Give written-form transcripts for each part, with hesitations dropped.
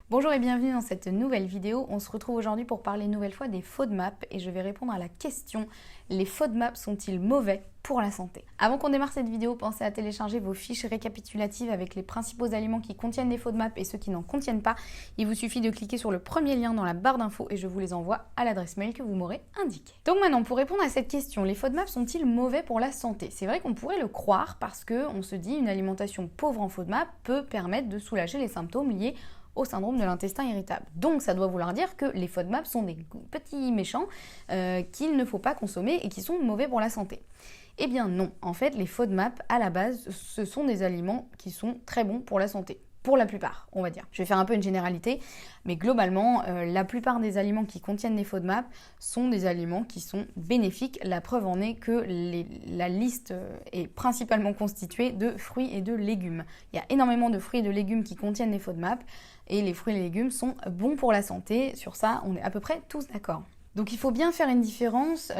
Bonjour et bienvenue dans cette nouvelle vidéo. On se retrouve aujourd'hui pour parler une nouvelle fois des FODMAP et je vais répondre à la question: les FODMAP sont-ils mauvais pour la santé? Avant qu'on démarre cette vidéo, pensez à télécharger vos fiches récapitulatives avec les principaux aliments qui contiennent des FODMAP et ceux qui n'en contiennent pas. Il vous suffit de cliquer sur le premier lien dans la barre d'infos et je vous les envoie à l'adresse mail que vous m'aurez indiquée. Donc maintenant, pour répondre à cette question, les FODMAP sont-ils mauvais pour la santé? C'est vrai qu'on pourrait le croire parce qu'on se dit une alimentation pauvre en FODMAP peut permettre de soulager les symptômes liés au syndrome de l'intestin irritable. Donc ça doit vouloir dire que les FODMAP sont des petits méchants qu'il ne faut pas consommer et qui sont mauvais pour la santé. Eh bien non, en fait les FODMAP à la base ce sont des aliments qui sont très bons pour la santé. Pour la plupart, on va dire. Je vais faire un peu une généralité, mais globalement, la plupart des aliments qui contiennent des FODMAP sont des aliments qui sont bénéfiques. La preuve en est que la liste est principalement constituée de fruits et de légumes. Il y a énormément de fruits et de légumes qui contiennent des FODMAP, et les fruits et les légumes sont bons pour la santé. Sur ça, on est à peu près tous d'accord. Donc il faut bien faire une différence,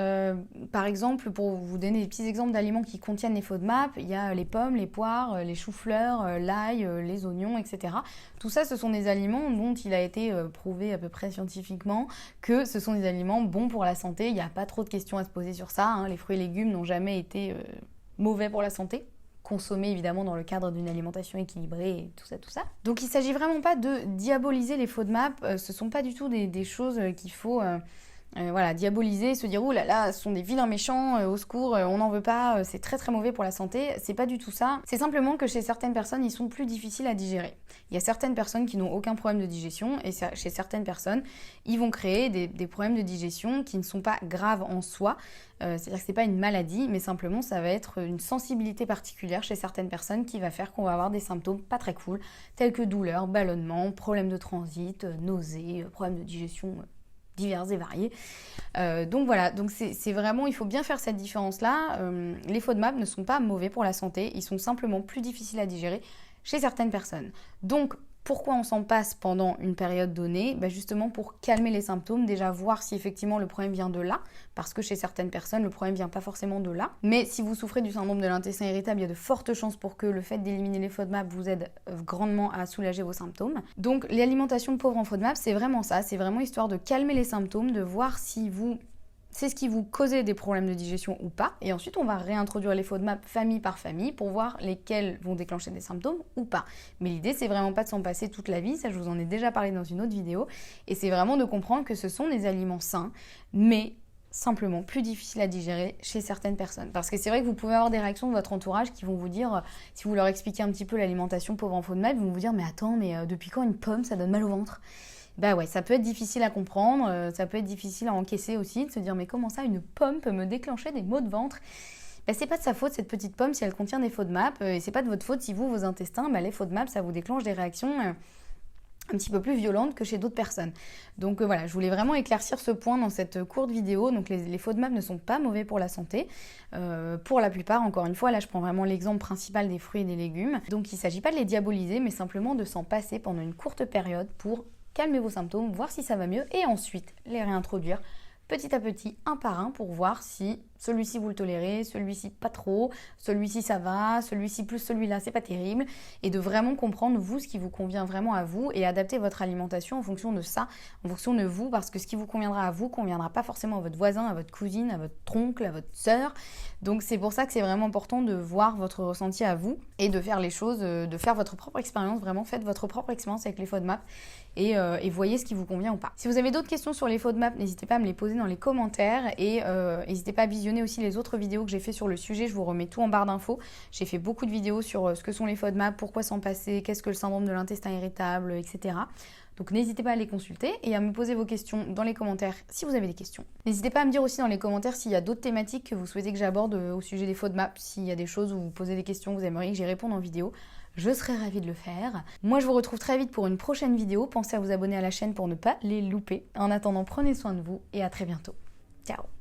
par exemple pour vous donner des petits exemples d'aliments qui contiennent les FODMAP, il y a les pommes, les poires, les choux-fleurs, l'ail, les oignons, etc. Tout ça ce sont des aliments dont il a été prouvé à peu près scientifiquement que ce sont des aliments bons pour la santé, il n'y a pas trop de questions à se poser sur ça, hein. Les fruits et légumes n'ont jamais été mauvais pour la santé. Consommer évidemment dans le cadre d'une alimentation équilibrée et tout ça. Donc il ne s'agit vraiment pas de diaboliser les FODMAP, ce ne sont pas du tout des choses qu'il faut... diaboliser, se dire « Ouh là là, ce sont des vilains méchants, au secours, on n'en veut pas, c'est très très mauvais pour la santé ». C'est pas du tout ça. C'est simplement que chez certaines personnes, ils sont plus difficiles à digérer. Il y a certaines personnes qui n'ont aucun problème de digestion et chez certaines personnes, ils vont créer des problèmes de digestion qui ne sont pas graves en soi. C'est-à-dire que c'est pas une maladie, mais simplement ça va être une sensibilité particulière chez certaines personnes qui va faire qu'on va avoir des symptômes pas très cool, tels que douleurs, ballonnements, problèmes de transit, nausées, problèmes de digestion divers et variés. Donc voilà, donc c'est vraiment, il faut bien faire cette différence-là. Les FODMAP ne sont pas mauvais pour la santé, ils sont simplement plus difficiles à digérer chez certaines personnes. Donc pourquoi on s'en passe pendant une période donnée? Justement pour calmer les symptômes, déjà voir si effectivement le problème vient de là, parce que chez certaines personnes, le problème vient pas forcément de là. Mais si vous souffrez du syndrome de l'intestin irritable, il y a de fortes chances pour que le fait d'éliminer les FODMAP vous aide grandement à soulager vos symptômes. Donc l'alimentation pauvre en FODMAP, c'est vraiment ça, c'est vraiment histoire de calmer les symptômes, de voir si c'est ce qui vous causait des problèmes de digestion ou pas. Et ensuite, on va réintroduire les FODMAP famille par famille pour voir lesquels vont déclencher des symptômes ou pas. Mais l'idée, c'est vraiment pas de s'en passer toute la vie. Ça, je vous en ai déjà parlé dans une autre vidéo. Et c'est vraiment de comprendre que ce sont des aliments sains, mais simplement plus difficiles à digérer chez certaines personnes. Parce que c'est vrai que vous pouvez avoir des réactions de votre entourage qui vont vous dire, si vous leur expliquez un petit peu l'alimentation pauvre en FODMAP, ils vont vous dire « Mais attends, depuis quand une pomme, ça donne mal au ventre ?» Bah ouais, ça peut être difficile à comprendre, ça peut être difficile à encaisser aussi, de se dire mais comment ça une pomme peut me déclencher des maux de ventre? C'est pas de sa faute cette petite pomme si elle contient des FODMAP, et c'est pas de votre faute si vos intestins, les FODMAP ça vous déclenche des réactions un petit peu plus violentes que chez d'autres personnes. Donc voilà, je voulais vraiment éclaircir ce point dans cette courte vidéo. Donc les FODMAP ne sont pas mauvais pour la santé, pour la plupart, encore une fois, là je prends vraiment l'exemple principal des fruits et des légumes. Donc il ne s'agit pas de les diaboliser, mais simplement de s'en passer pendant une courte période pour calmer vos symptômes, voir si ça va mieux et ensuite les réintroduire petit à petit, un par un, pour voir si celui-ci vous le tolérez, celui-ci pas trop, celui-ci ça va, celui-ci plus celui-là c'est pas terrible, et de vraiment comprendre vous ce qui vous convient vraiment à vous et adapter votre alimentation en fonction de ça, en fonction de vous, parce que ce qui vous conviendra à vous conviendra pas forcément à votre voisin, à votre cousine, à votre oncle, à votre sœur. Donc c'est pour ça que c'est vraiment important de voir votre ressenti à vous et de faire les choses, de faire votre propre expérience, vraiment faites votre propre expérience avec les FODMAP et voyez ce qui vous convient ou pas. Si vous avez d'autres questions sur les FODMAP, n'hésitez pas à me les poser dans les commentaires et n'hésitez pas à visionner aussi les autres vidéos que j'ai fait sur le sujet, je vous remets tout en barre d'infos. J'ai fait beaucoup de vidéos sur ce que sont les FODMAP, pourquoi s'en passer, qu'est-ce que le syndrome de l'intestin irritable, etc. Donc n'hésitez pas à les consulter et à me poser vos questions dans les commentaires si vous avez des questions. N'hésitez pas à me dire aussi dans les commentaires s'il y a d'autres thématiques que vous souhaitez que j'aborde au sujet des FODMAP, s'il y a des choses où vous posez des questions, vous aimeriez que j'y réponde en vidéo. Je serai ravie de le faire. Moi, je vous retrouve très vite pour une prochaine vidéo. Pensez à vous abonner à la chaîne pour ne pas les louper. En attendant, prenez soin de vous et à très bientôt. Ciao!